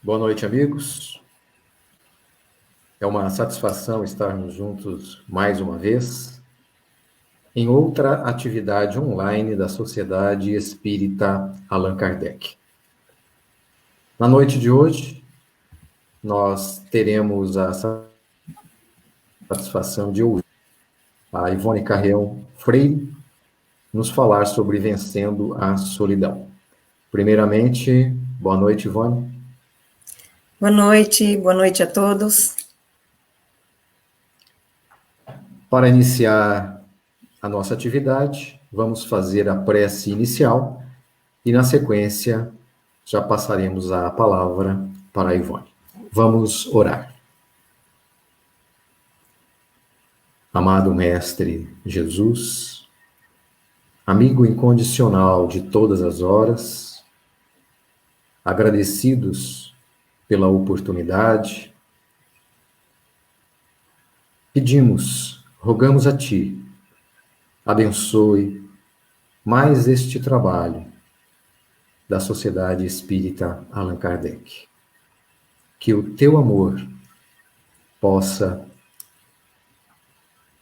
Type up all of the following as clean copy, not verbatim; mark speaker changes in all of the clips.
Speaker 1: Boa noite, amigos. É uma satisfação estarmos juntos mais uma vez em outra atividade online da Sociedade Espírita Allan Kardec. Na noite de hoje, nós teremos a satisfação de ouvir a Ivone Carreão Freire nos falar sobre vencendo a solidão. Primeiramente, boa noite, Ivone.
Speaker 2: Boa noite a todos.
Speaker 1: Para iniciar a nossa atividade, vamos fazer a prece inicial e, na sequência, já passaremos a palavra para a Ivone. Vamos orar. Amado Mestre Jesus, amigo incondicional de todas as horas, agradecidos pela oportunidade, rogamos a Ti, abençoe mais este trabalho da Sociedade Espírita Allan Kardec. Que o Teu amor possa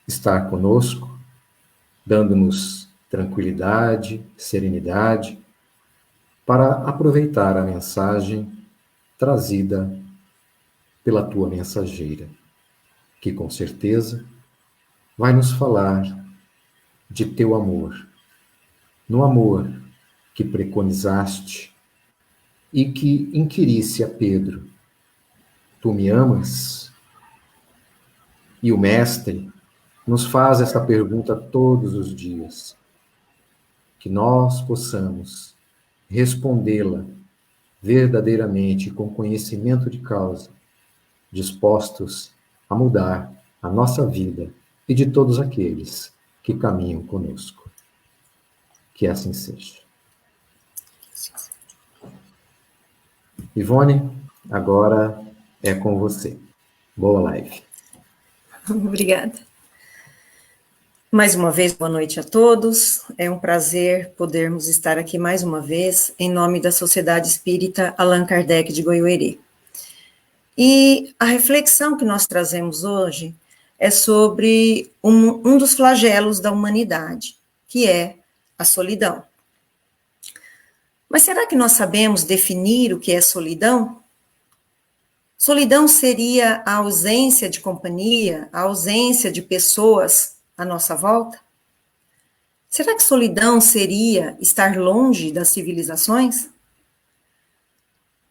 Speaker 1: estar conosco, dando-nos tranquilidade, serenidade, para aproveitar a mensagem trazida pela Tua mensageira, que com certeza vai nos falar de Teu amor, no amor que preconizaste e que inquirisse a Pedro: Tu me amas? E o Mestre nos faz essa pergunta todos os dias. Que nós possamos respondê-la verdadeiramente, com conhecimento de causa, dispostos a mudar a nossa vida e de todos aqueles que caminham conosco. Que assim seja. Ivone, agora é com você. Boa live.
Speaker 2: Obrigada. Mais uma vez, boa noite a todos. É um prazer podermos estar aqui mais uma vez, em nome da Sociedade Espírita Allan Kardec de Goiuerê. E a reflexão que nós trazemos hoje é sobre um dos flagelos da humanidade, que é a solidão. Mas será que nós sabemos definir o que é solidão? Solidão seria a ausência de companhia, a ausência de pessoas à nossa volta? Será que solidão seria estar longe das civilizações?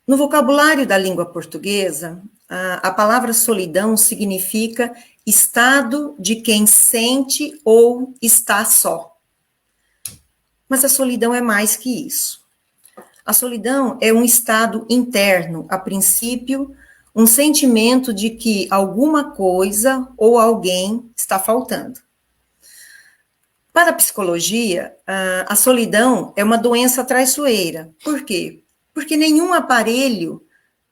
Speaker 2: No vocabulário da língua portuguesa, a palavra solidão significa estado de quem sente ou está só. Mas a solidão é mais que isso. A solidão é um estado interno, a princípio, um sentimento de que alguma coisa ou alguém está faltando. Para a psicologia, a solidão é uma doença traiçoeira. Por quê? Porque nenhum aparelho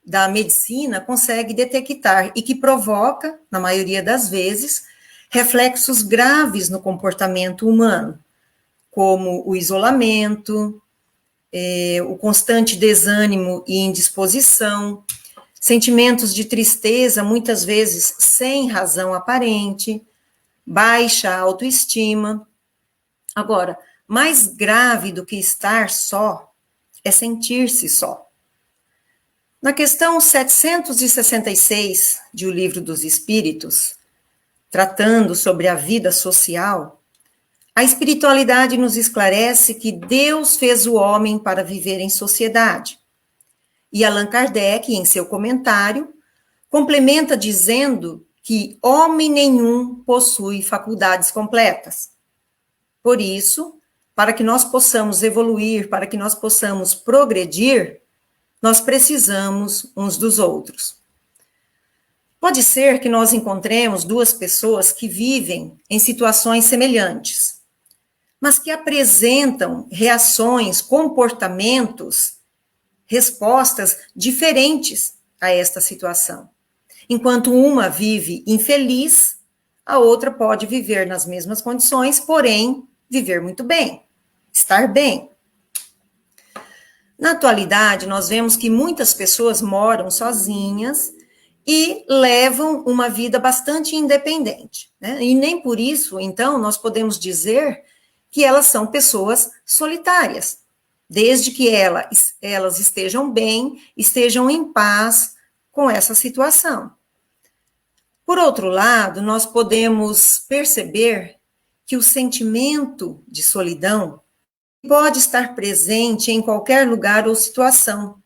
Speaker 2: da medicina consegue detectar e que provoca, na maioria das vezes, reflexos graves no comportamento humano, como o isolamento, o constante desânimo e indisposição, sentimentos de tristeza, muitas vezes sem razão aparente, baixa autoestima. Agora, mais grave do que estar só é sentir-se só. Na questão 766 de O Livro dos Espíritos, tratando sobre a vida social, a espiritualidade nos esclarece que Deus fez o homem para viver em sociedade. E Allan Kardec, em seu comentário, complementa dizendo que homem nenhum possui faculdades completas. Por isso, para que nós possamos evoluir, para que nós possamos progredir, nós precisamos uns dos outros. Pode ser que nós encontremos duas pessoas que vivem em situações semelhantes, mas que apresentam reações, comportamentos, respostas diferentes a esta situação. Enquanto uma vive infeliz, a outra pode viver nas mesmas condições, porém, viver muito bem, estar bem. Na atualidade, nós vemos que muitas pessoas moram sozinhas e levam uma vida bastante independente, né? E nem por isso, então, nós podemos dizer que elas são pessoas solitárias, desde que elas estejam bem, estejam em paz com essa situação. Por outro lado, nós podemos perceber que o sentimento de solidão pode estar presente em qualquer lugar ou situação.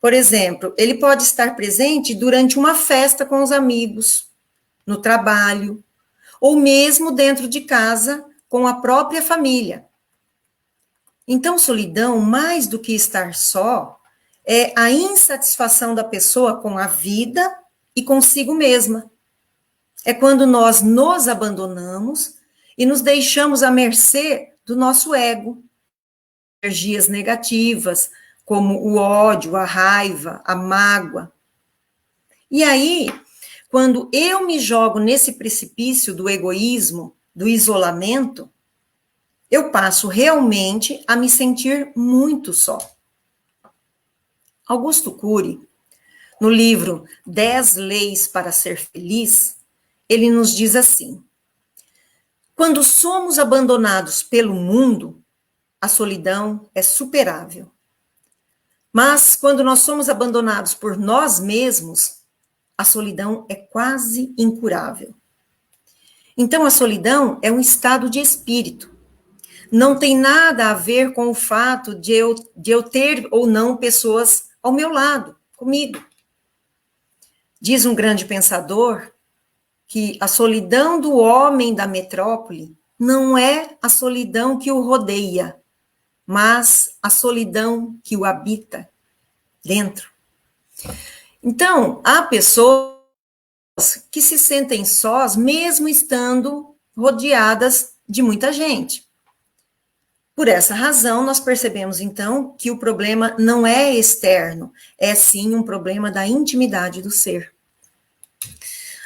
Speaker 2: Por exemplo, ele pode estar presente durante uma festa com os amigos, no trabalho, ou mesmo dentro de casa com a própria família. Então, solidão, mais do que estar só, é a insatisfação da pessoa com a vida e consigo mesma. É quando nós nos abandonamos e nos deixamos à mercê do nosso ego, energias negativas, como o ódio, a raiva, a mágoa. E aí, quando eu me jogo nesse precipício do egoísmo, do isolamento, eu passo realmente a me sentir muito só. Augusto Cury, no livro 10 Leis para Ser Feliz, ele nos diz assim: quando somos abandonados pelo mundo, a solidão é superável. Mas quando nós somos abandonados por nós mesmos, a solidão é quase incurável. Então, a solidão é um estado de espírito. Não tem nada a ver com o fato de eu ter ou não pessoas ao meu lado, comigo. Diz um grande pensador que a solidão do homem da metrópole não é a solidão que o rodeia, mas a solidão que o habita dentro. Então, há pessoas que se sentem sós, mesmo estando rodeadas de muita gente. Por essa razão, nós percebemos, então, que o problema não é externo, é sim um problema da intimidade do ser.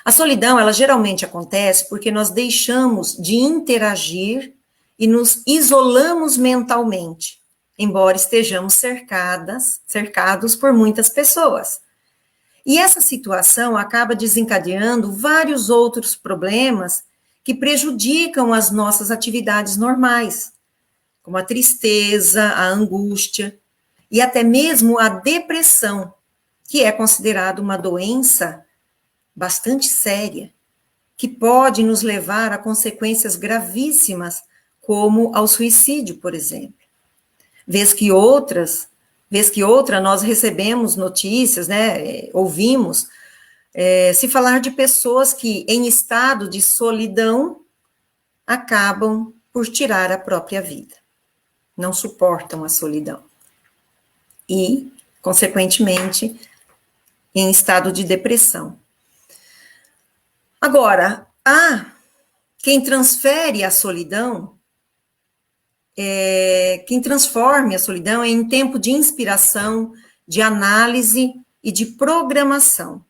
Speaker 2: A solidão, ela geralmente acontece porque nós deixamos de interagir e nos isolamos mentalmente, embora estejamos cercados por muitas pessoas. E essa situação acaba desencadeando vários outros problemas que prejudicam as nossas atividades normais, como a tristeza, a angústia e até mesmo a depressão, que é considerada uma doença bastante séria, que pode nos levar a consequências gravíssimas, como ao suicídio, por exemplo. Vez que outra nós recebemos notícias, né, ouvimos se falar de pessoas que, em estado de solidão, acabam por tirar a própria vida. Não suportam a solidão. E, consequentemente, em estado de depressão. Agora, há quem transfere a solidão, quem transforme a solidão em tempo de inspiração, de análise e de programação.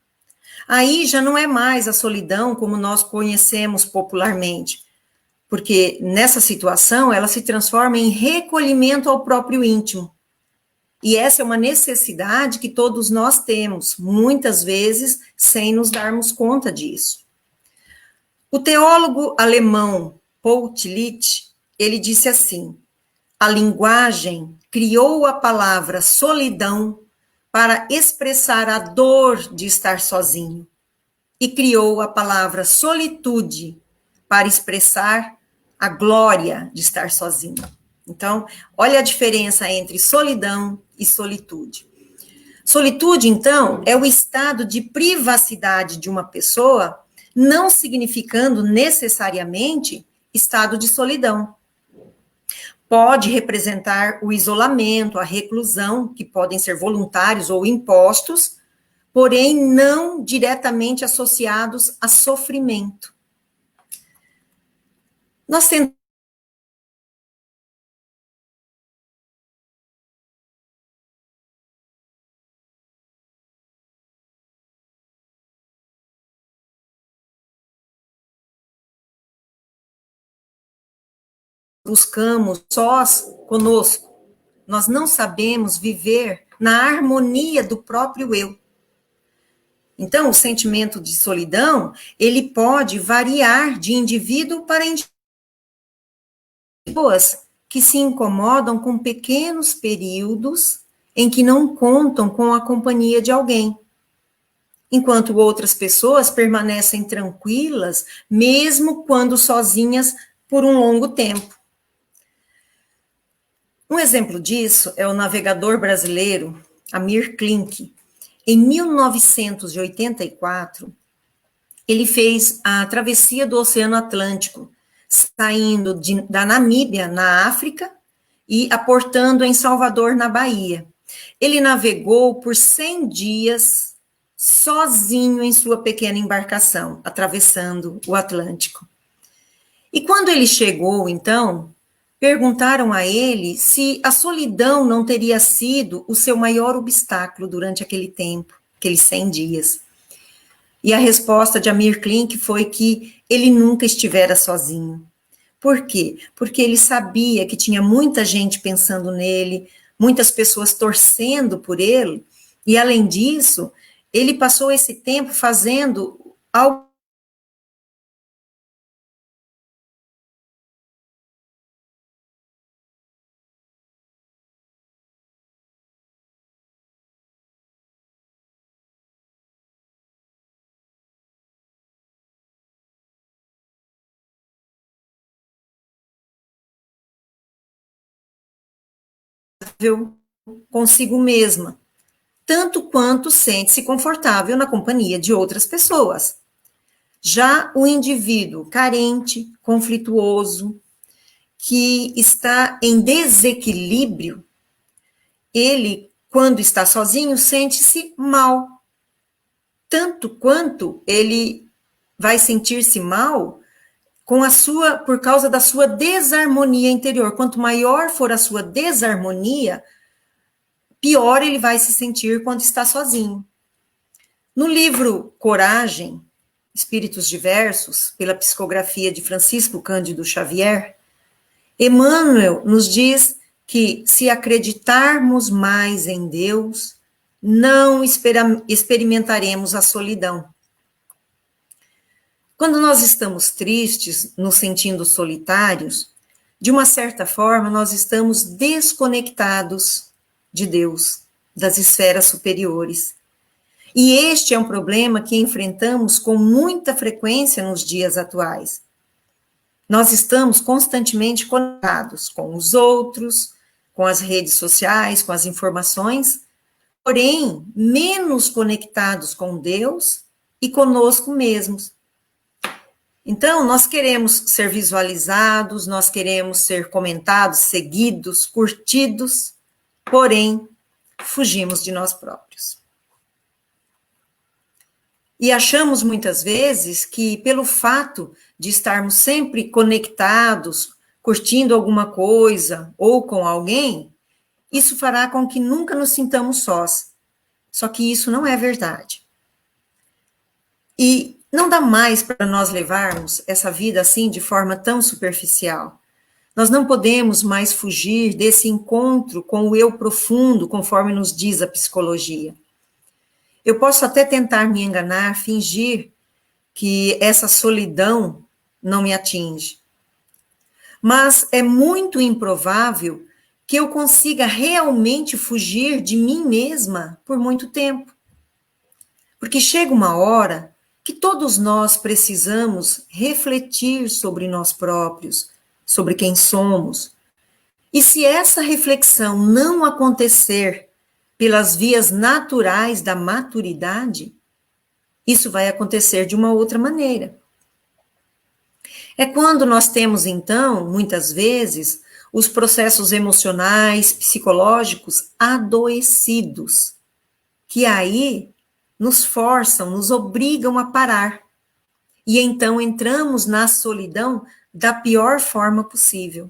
Speaker 2: Aí já não é mais a solidão como nós conhecemos popularmente, porque nessa situação ela se transforma em recolhimento ao próprio íntimo. E essa é uma necessidade que todos nós temos, muitas vezes sem nos darmos conta disso. O teólogo alemão Paul Tillich, ele disse assim: a linguagem criou a palavra solidão para expressar a dor de estar sozinho, e criou a palavra solitude para expressar a glória de estar sozinho. Então, olha a diferença entre solidão e solitude. Solitude, então, é o estado de privacidade de uma pessoa, não significando necessariamente estado de solidão. Pode representar o isolamento, a reclusão, que podem ser voluntários ou impostos, porém não diretamente associados a sofrimento. Nós buscamos sós conosco, nós não sabemos viver na harmonia do próprio eu. Então, o sentimento de solidão, ele pode variar de indivíduo para indivíduo. Pessoas que se incomodam com pequenos períodos em que não contam com a companhia de alguém, enquanto outras pessoas permanecem tranquilas, mesmo quando sozinhas por um longo tempo. Um exemplo disso é o navegador brasileiro Amir Klink. Em 1984, ele fez a travessia do Oceano Atlântico, saindo da Namíbia, na África, e aportando em Salvador, na Bahia. Ele navegou por 100 dias sozinho em sua pequena embarcação, atravessando o Atlântico. E quando ele chegou, então, perguntaram a ele se a solidão não teria sido o seu maior obstáculo durante aquele tempo, aqueles 100 dias. E a resposta de Amir Klink foi que ele nunca estivera sozinho. Por quê? Porque ele sabia que tinha muita gente pensando nele, muitas pessoas torcendo por ele, e além disso, ele passou esse tempo fazendo algo consigo mesma, tanto quanto sente-se confortável na companhia de outras pessoas. Já o indivíduo carente, conflituoso, que está em desequilíbrio, ele, quando está sozinho, sente-se mal. Tanto quanto ele vai sentir-se mal por causa da sua desarmonia interior. Quanto maior for a sua desarmonia, pior ele vai se sentir quando está sozinho. No livro Coragem, Espíritos Diversos, pela psicografia de Francisco Cândido Xavier, Emmanuel nos diz que se acreditarmos mais em Deus, não experimentaremos a solidão. Quando nós estamos tristes, nos sentindo solitários, de uma certa forma nós estamos desconectados de Deus, das esferas superiores. E este é um problema que enfrentamos com muita frequência nos dias atuais. Nós estamos constantemente conectados com os outros, com as redes sociais, com as informações, porém, menos conectados com Deus e conosco mesmos. Então, nós queremos ser visualizados, nós queremos ser comentados, seguidos, curtidos, porém, fugimos de nós próprios. E achamos muitas vezes que, pelo fato de estarmos sempre conectados, curtindo alguma coisa ou com alguém, isso fará com que nunca nos sintamos sós. Só que isso não é verdade. E não dá mais para nós levarmos essa vida assim de forma tão superficial. Nós não podemos mais fugir desse encontro com o eu profundo, conforme nos diz a psicologia. Eu posso até tentar me enganar, fingir que essa solidão não me atinge. Mas é muito improvável que eu consiga realmente fugir de mim mesma por muito tempo. Porque chega uma hora que todos nós precisamos refletir sobre nós próprios, sobre quem somos. E se essa reflexão não acontecer pelas vias naturais da maturidade, isso vai acontecer de uma outra maneira. É quando nós temos, então, muitas vezes, os processos emocionais, psicológicos adoecidos, que aí nos forçam, nos obrigam a parar. E então entramos na solidão da pior forma possível.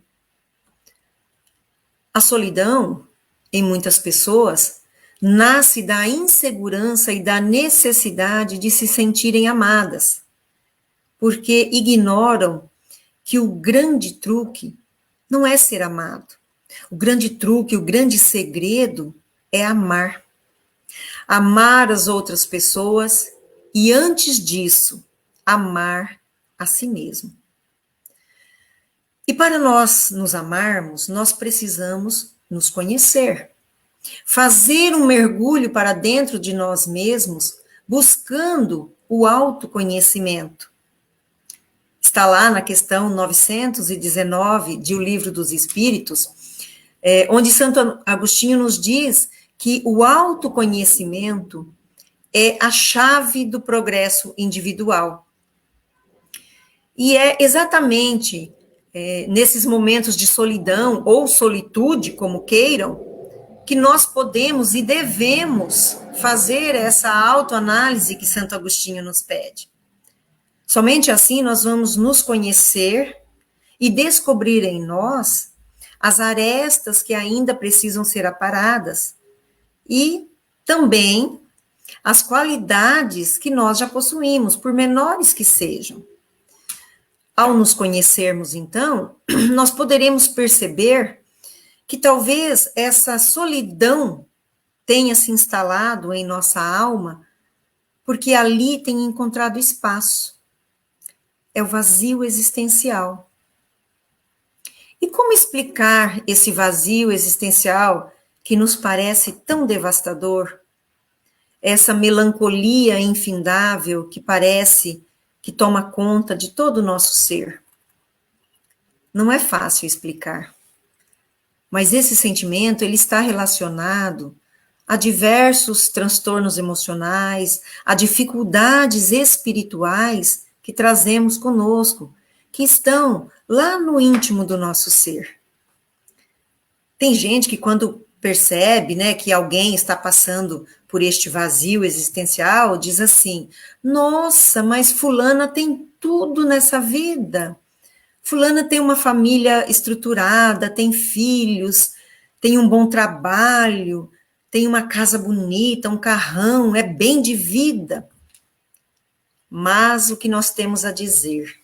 Speaker 2: A solidão, em muitas pessoas, nasce da insegurança e da necessidade de se sentirem amadas, porque ignoram que o grande truque não é ser amado. O grande truque, o grande segredo é amar. Amar as outras pessoas e, antes disso, amar a si mesmo. E para nós nos amarmos, nós precisamos nos conhecer. Fazer um mergulho para dentro de nós mesmos, buscando o autoconhecimento. Está lá na questão 919 de O Livro dos Espíritos, onde Santo Agostinho nos diz que o autoconhecimento é a chave do progresso individual. E é exatamente nesses momentos de solidão ou solitude, como queiram, que nós podemos e devemos fazer essa autoanálise que Santo Agostinho nos pede. Somente assim nós vamos nos conhecer e descobrir em nós as arestas que ainda precisam ser aparadas e também as qualidades que nós já possuímos, por menores que sejam. Ao nos conhecermos, então, nós poderemos perceber que talvez essa solidão tenha se instalado em nossa alma, porque ali tem encontrado espaço. É o vazio existencial. E como explicar esse vazio existencial que nos parece tão devastador? Essa melancolia infindável que parece que toma conta de todo o nosso ser. Não é fácil explicar. Mas esse sentimento, ele está relacionado a diversos transtornos emocionais, a dificuldades espirituais que trazemos conosco, que estão lá no íntimo do nosso ser. Tem gente que quando percebe, né, que alguém está passando por este vazio existencial, diz assim: nossa, mas fulana tem tudo nessa vida. Fulana tem uma família estruturada, tem filhos, tem um bom trabalho, tem uma casa bonita, um carrão, é bem de vida. Mas o que nós temos a dizer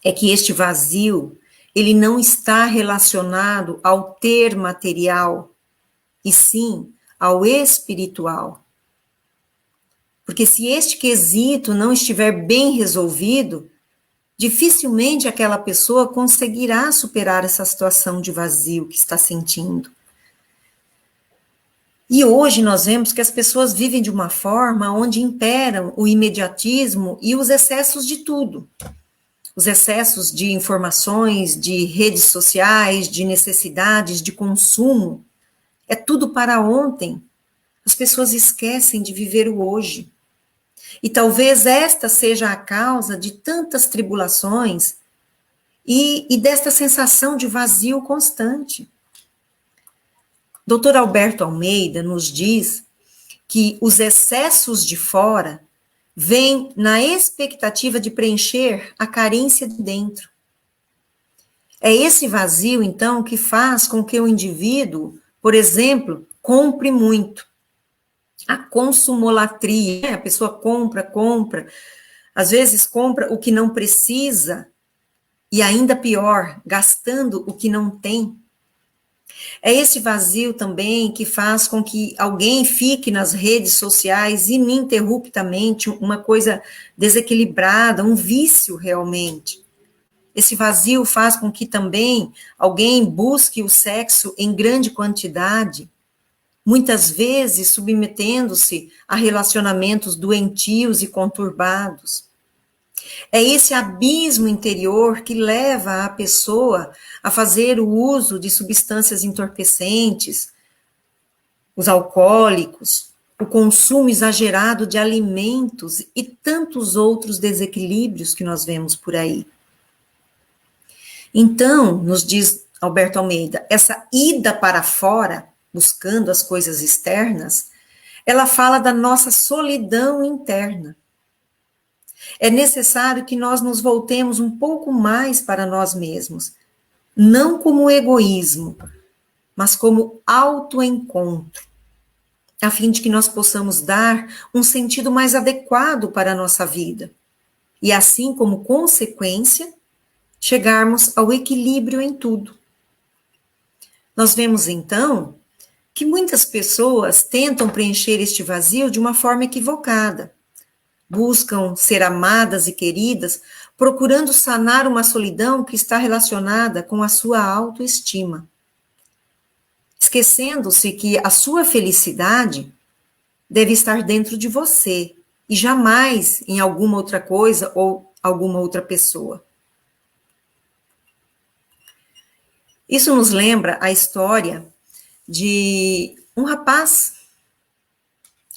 Speaker 2: é que este vazio, ele não está relacionado ao ter material, e sim ao espiritual. Porque se este quesito não estiver bem resolvido, dificilmente aquela pessoa conseguirá superar essa situação de vazio que está sentindo. E hoje nós vemos que as pessoas vivem de uma forma onde imperam o imediatismo e os excessos de tudo. Os excessos de informações, de redes sociais, de necessidades, de consumo. É tudo para ontem. As pessoas esquecem de viver o hoje. E talvez esta seja a causa de tantas tribulações e desta sensação de vazio constante. Dr. Alberto Almeida nos diz que os excessos de fora vêm na expectativa de preencher a carência de dentro. É esse vazio, então, que faz com que o indivíduo, por exemplo, compre muito. A consumolatria, né? A pessoa compra, às vezes compra o que não precisa, e ainda pior, gastando o que não tem. É esse vazio também que faz com que alguém fique nas redes sociais ininterruptamente, uma coisa desequilibrada, um vício realmente. Esse vazio faz com que também alguém busque o sexo em grande quantidade, muitas vezes submetendo-se a relacionamentos doentios e conturbados. É esse abismo interior que leva a pessoa a fazer o uso de substâncias entorpecentes, os alcoólicos, o consumo exagerado de alimentos e tantos outros desequilíbrios que nós vemos por aí. Então, nos diz Alberto Almeida, essa ida para fora, buscando as coisas externas, ela fala da nossa solidão interna. É necessário que nós nos voltemos um pouco mais para nós mesmos, não como egoísmo, mas como autoencontro, a fim de que nós possamos dar um sentido mais adequado para a nossa vida, e assim, como consequência, chegarmos ao equilíbrio em tudo. Nós vemos, então, que muitas pessoas tentam preencher este vazio de uma forma equivocada. Buscam ser amadas e queridas, procurando sanar uma solidão que está relacionada com a sua autoestima. Esquecendo-se que a sua felicidade deve estar dentro de você e jamais em alguma outra coisa ou alguma outra pessoa. Isso nos lembra a história de um rapaz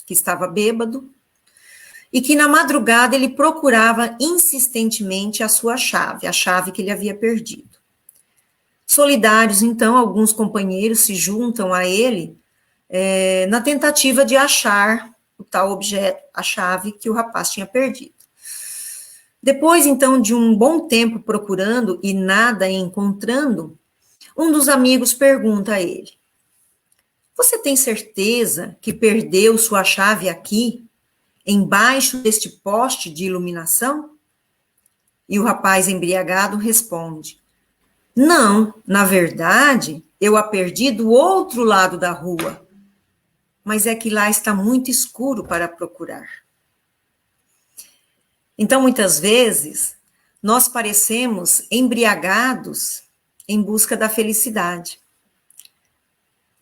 Speaker 2: que estava bêbado e que na madrugada ele procurava insistentemente a sua chave, a chave que ele havia perdido. Solidários, então, alguns companheiros se juntam a ele na tentativa de achar o tal objeto, a chave que o rapaz tinha perdido. Depois, então, de um bom tempo procurando e nada encontrando, um dos amigos pergunta a ele: "Você tem certeza que perdeu sua chave aqui, embaixo deste poste de iluminação?" E o rapaz embriagado responde: "Não, na verdade, eu a perdi do outro lado da rua, mas é que lá está muito escuro para procurar." Então, muitas vezes, nós parecemos embriagados em busca da felicidade.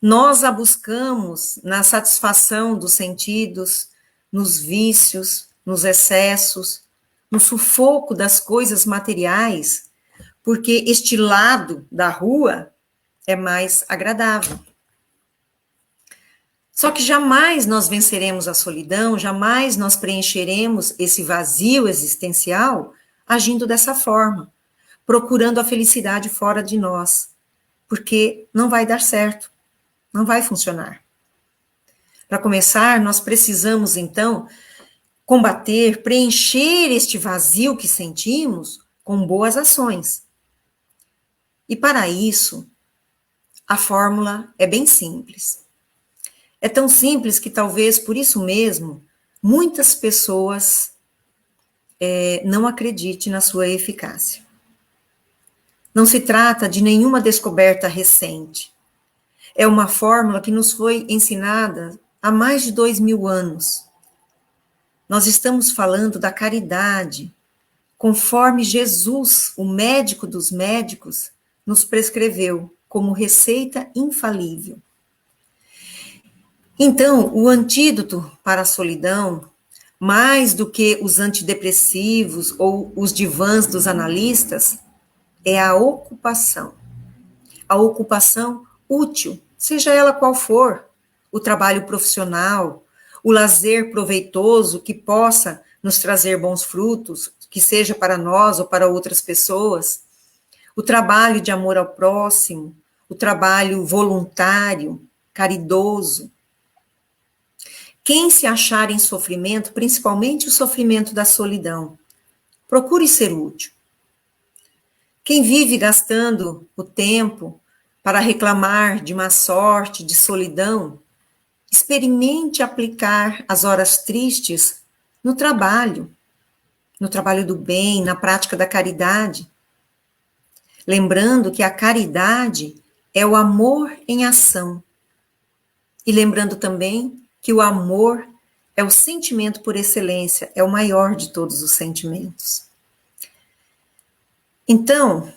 Speaker 2: Nós a buscamos na satisfação dos sentidos, nos vícios, nos excessos, no sufoco das coisas materiais, porque este lado da rua é mais agradável. Só que jamais nós venceremos a solidão, jamais nós preencheremos esse vazio existencial agindo dessa forma, procurando a felicidade fora de nós, porque não vai dar certo, não vai funcionar. Para começar, nós precisamos, então, combater, preencher este vazio que sentimos com boas ações. E para isso, a fórmula é bem simples. É tão simples que talvez por isso mesmo, muitas pessoas não acreditem na sua eficácia. Não se trata de nenhuma descoberta recente. É uma fórmula que nos foi ensinada há mais de 2000 anos. Nós estamos falando da caridade, conforme Jesus, o médico dos médicos, nos prescreveu como receita infalível. Então, o antídoto para a solidão, mais do que os antidepressivos ou os divãs dos analistas, é a ocupação. A ocupação útil, seja ela qual for, o trabalho profissional, o lazer proveitoso que possa nos trazer bons frutos, que seja para nós ou para outras pessoas, o trabalho de amor ao próximo, o trabalho voluntário, caridoso. Quem se achar em sofrimento, principalmente o sofrimento da solidão, procure ser útil. Quem vive gastando o tempo para reclamar de má sorte, de solidão, experimente aplicar as horas tristes no trabalho do bem, na prática da caridade. Lembrando que a caridade é o amor em ação. E lembrando também que o amor é o sentimento por excelência, é o maior de todos os sentimentos. Então,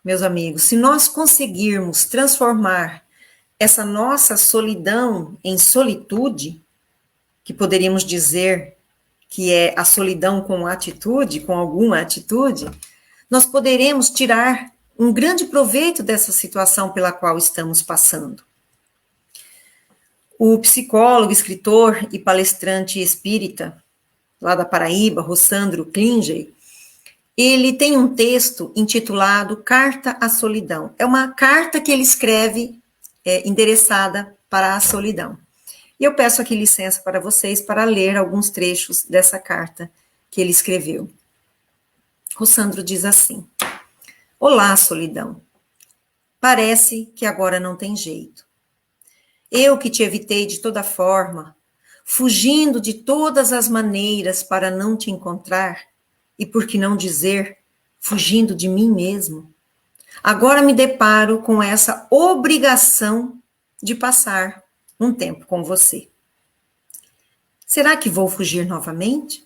Speaker 2: meus amigos, se nós conseguirmos transformar essa nossa solidão em solitude, que poderíamos dizer que é a solidão com atitude, com alguma atitude, nós poderemos tirar um grande proveito dessa situação pela qual estamos passando. O psicólogo, escritor e palestrante espírita, lá da Paraíba, Rossandro Klinger, ele tem um texto intitulado Carta à Solidão. É uma carta que ele escreve endereçada para a solidão. E eu peço aqui licença para vocês para ler alguns trechos dessa carta que ele escreveu. Rossandro diz assim: Olá, solidão. Parece que agora não tem jeito. Eu que te evitei de toda forma, fugindo de todas as maneiras para não te encontrar, e por que não dizer, fugindo de mim mesmo, Agora me deparo com essa obrigação de passar um tempo com você. Será que vou fugir novamente?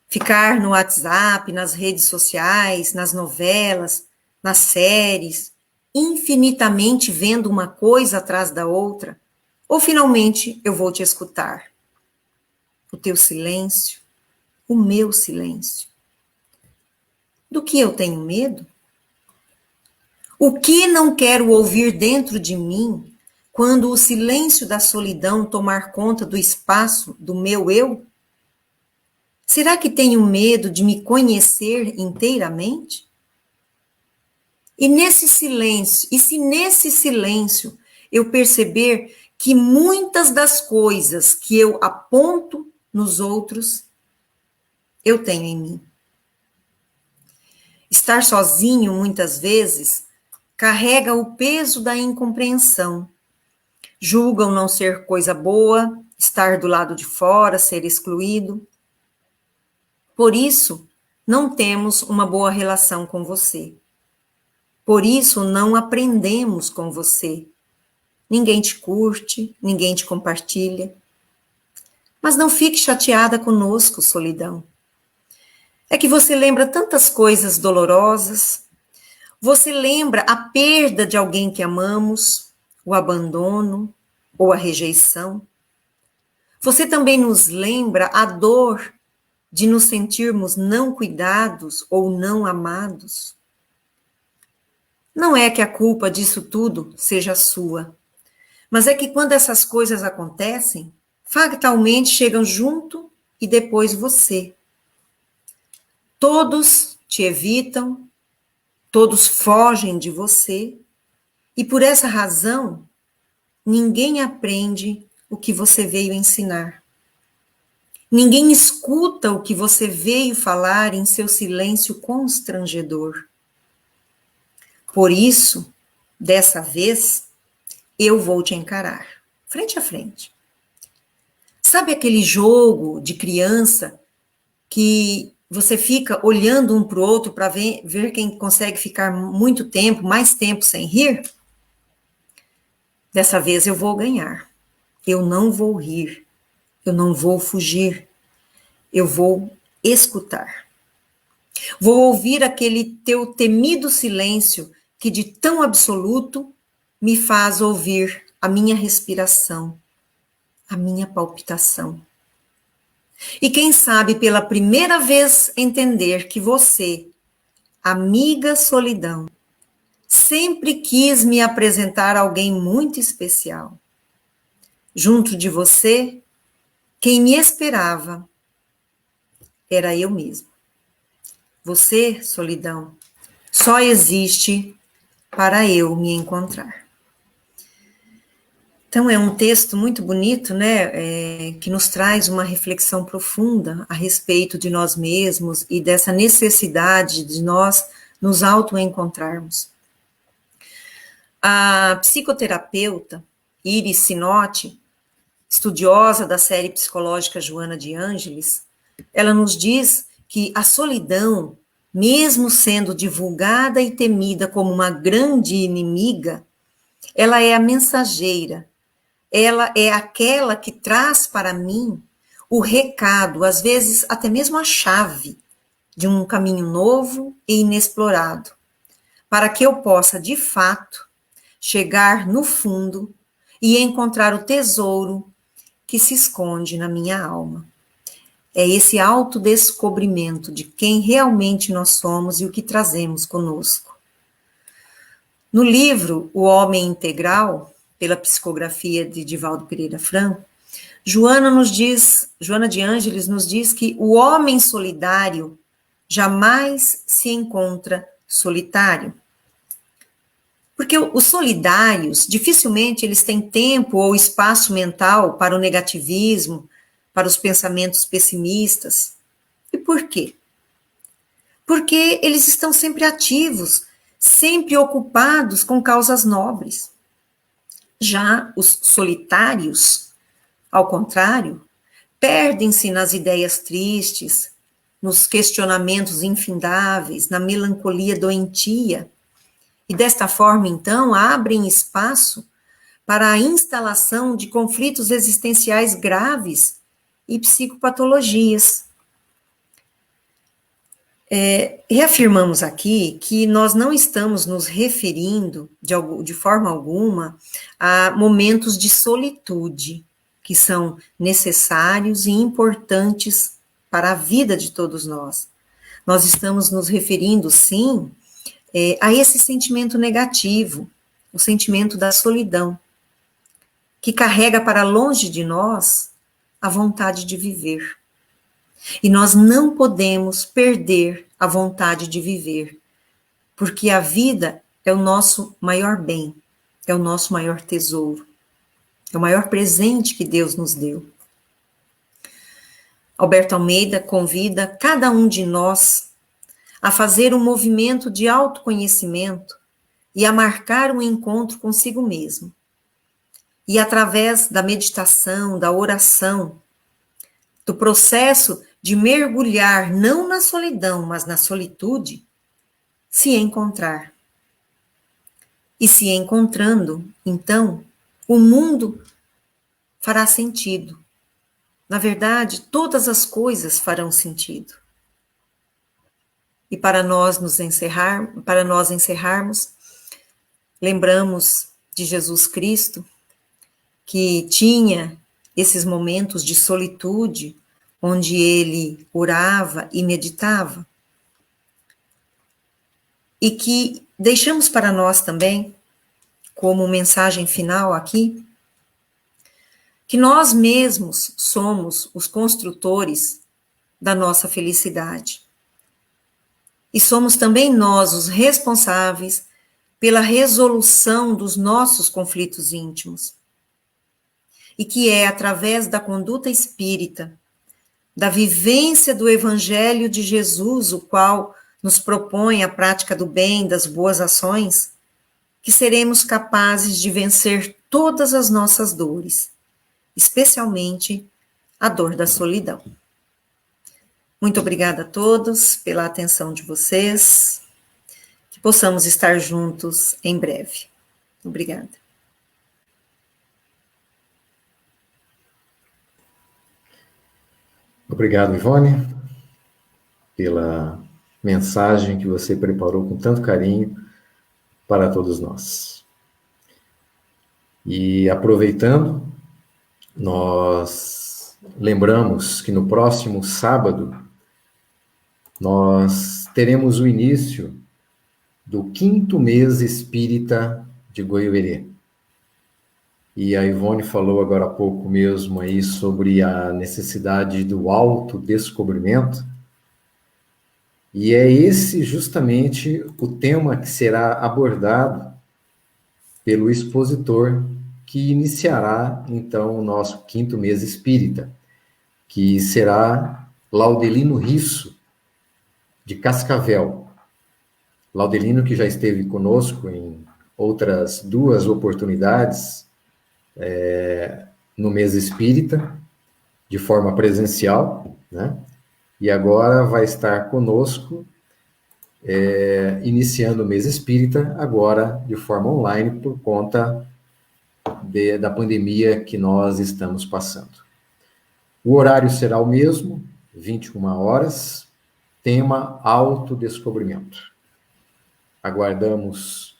Speaker 2: Ficar no WhatsApp, nas redes sociais, nas novelas, nas séries, infinitamente vendo uma coisa atrás da outra? Ou finalmente eu vou te escutar? O teu silêncio, o meu silêncio. Do que eu tenho medo? O que não quero ouvir dentro de mim quando o silêncio da solidão tomar conta do espaço do meu eu? Será que tenho medo de me conhecer inteiramente? E nesse silêncio, e se nesse silêncio eu perceber que muitas das coisas que eu aponto nos outros, eu tenho em mim. Estar sozinho, muitas vezes, carrega o peso da incompreensão. Julgam não ser coisa boa, estar do lado de fora, ser excluído. Por isso, não temos uma boa relação com você. Por isso, não aprendemos com você. Ninguém te curte, ninguém te compartilha. Mas não fique chateada conosco, solidão. É que você lembra tantas coisas dolorosas. Você lembra a perda de alguém que amamos, o abandono ou a rejeição. Você também nos lembra a dor de nos sentirmos não cuidados ou não amados. Não é que a culpa disso tudo seja sua, mas é que quando essas coisas acontecem, fatalmente chegam junto e depois você. Todos te evitam, todos fogem de você, e por essa razão, ninguém aprende o que você veio ensinar. Ninguém escuta o que você veio falar em seu silêncio constrangedor. Por isso, dessa vez, eu vou te encarar, frente a frente. Sabe aquele jogo de criança que você fica olhando um para o outro para ver quem consegue ficar muito tempo, mais tempo sem rir? Dessa vez eu vou ganhar. Eu não vou rir. Eu não vou fugir. Eu vou escutar. Vou ouvir aquele teu temido silêncio que de tão absoluto me faz ouvir a minha respiração, a minha palpitação. E quem sabe pela primeira vez entender que você, amiga solidão, sempre quis me apresentar a alguém muito especial. Junto de você, quem me esperava era eu mesmo. Você, solidão, só existe para eu me encontrar. Então, é um texto muito bonito, né, que nos traz uma reflexão profunda a respeito de nós mesmos e dessa necessidade de nós nos auto-encontrarmos. A psicoterapeuta Iris Sinotti, estudiosa da série psicológica Joana de Ângeles, ela nos diz que a solidão, mesmo sendo divulgada e temida como uma grande inimiga, ela é a mensageira, ela é aquela que traz para mim o recado, às vezes até mesmo a chave de um caminho novo e inexplorado, para que eu possa, de fato, chegar no fundo e encontrar o tesouro que se esconde na minha alma. É esse autodescobrimento de quem realmente nós somos e o que trazemos conosco. No livro O Homem Integral, pela psicografia de Divaldo Pereira Franco, Joana de Ângeles nos diz que o homem solidário jamais se encontra solitário. Porque os solidários, dificilmente eles têm tempo ou espaço mental para o negativismo, para os pensamentos pessimistas. E por quê? Porque eles estão sempre ativos, sempre ocupados com causas nobres. Já os solitários, ao contrário, perdem-se nas ideias tristes, nos questionamentos infindáveis, na melancolia doentia, E desta forma, então, abrem espaço para a instalação de conflitos existenciais graves e psicopatologias. Reafirmamos aqui que nós não estamos nos referindo, de forma alguma, a momentos de solitude, que são necessários e importantes para a vida de todos nós. Nós estamos nos referindo, sim, a esse sentimento negativo, o sentimento da solidão, que carrega para longe de nós a vontade de viver. E nós não podemos perder a vontade de viver, porque a vida é o nosso maior bem, é o nosso maior tesouro, é o maior presente que Deus nos deu. Alberto Almeida convida cada um de nós a fazer um movimento de autoconhecimento e a marcar um encontro consigo mesmo. E através da meditação, da oração, do processo de mergulhar não na solidão, mas na solitude, se encontrar. E se encontrando, então, o mundo fará sentido. Na verdade, todas as coisas farão sentido. E para nós encerrarmos, lembramos de Jesus Cristo, que tinha esses momentos de solitude, onde ele orava e meditava, e que deixamos para nós também, como mensagem final aqui, que nós mesmos somos os construtores da nossa felicidade. E somos também nós os responsáveis pela resolução dos nossos conflitos íntimos. E que é através da conduta espírita, da vivência do Evangelho de Jesus, o qual nos propõe a prática do bem, das boas ações, que seremos capazes de vencer todas as nossas dores, especialmente a dor da solidão. Muito obrigada a todos pela atenção de vocês, que possamos estar juntos em breve. Obrigada.
Speaker 1: Obrigado, Ivone, pela mensagem que você preparou com tanto carinho para todos nós. E aproveitando, nós lembramos que no próximo sábado nós teremos o início do 5º mês espírita de Goiuerê. E a Ivone falou agora há pouco mesmo aí sobre a necessidade do autodescobrimento. E é esse justamente o tema que será abordado pelo expositor que iniciará, então, o nosso 5º mês espírita, que será Laudelino Risso, de Cascavel. Laudelino, que já esteve conosco em outras 2 oportunidades, no mês espírita, de forma presencial, né? E agora vai estar conosco, iniciando o mês espírita, agora de forma online, por conta da pandemia que nós estamos passando. O horário será o mesmo, 21 horas, tema autodescobrimento. Aguardamos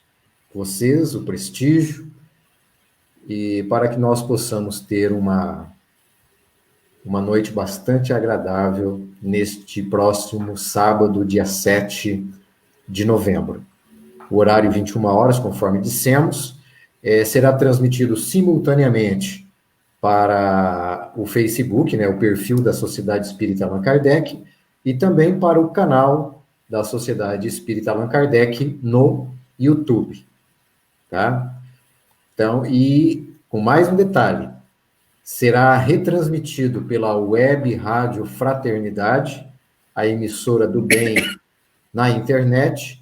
Speaker 1: vocês, o prestígio, e para que nós possamos ter uma noite bastante agradável neste próximo sábado, dia 7 de novembro. O horário 21 horas, conforme dissemos, será transmitido simultaneamente para o Facebook, né, o perfil da Sociedade Espírita Allan Kardec, e também para o canal da Sociedade Espírita Allan Kardec no YouTube. Tá? Então, e com mais um detalhe, será retransmitido pela Web Rádio Fraternidade, a emissora do bem na internet,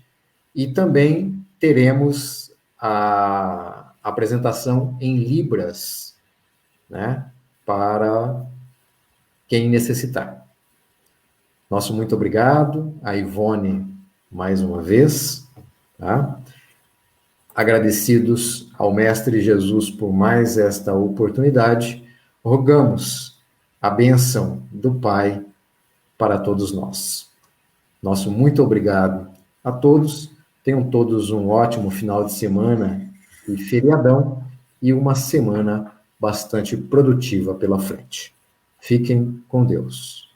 Speaker 1: e também teremos a apresentação em Libras, né, para quem necessitar. Nosso muito obrigado, a Ivone mais uma vez, tá? Agradecidos ao Mestre Jesus por mais esta oportunidade, rogamos a bênção do Pai para todos nós. Nosso muito obrigado a todos. Tenham todos um ótimo final de semana e feriadão e uma semana bastante produtiva pela frente. Fiquem com Deus.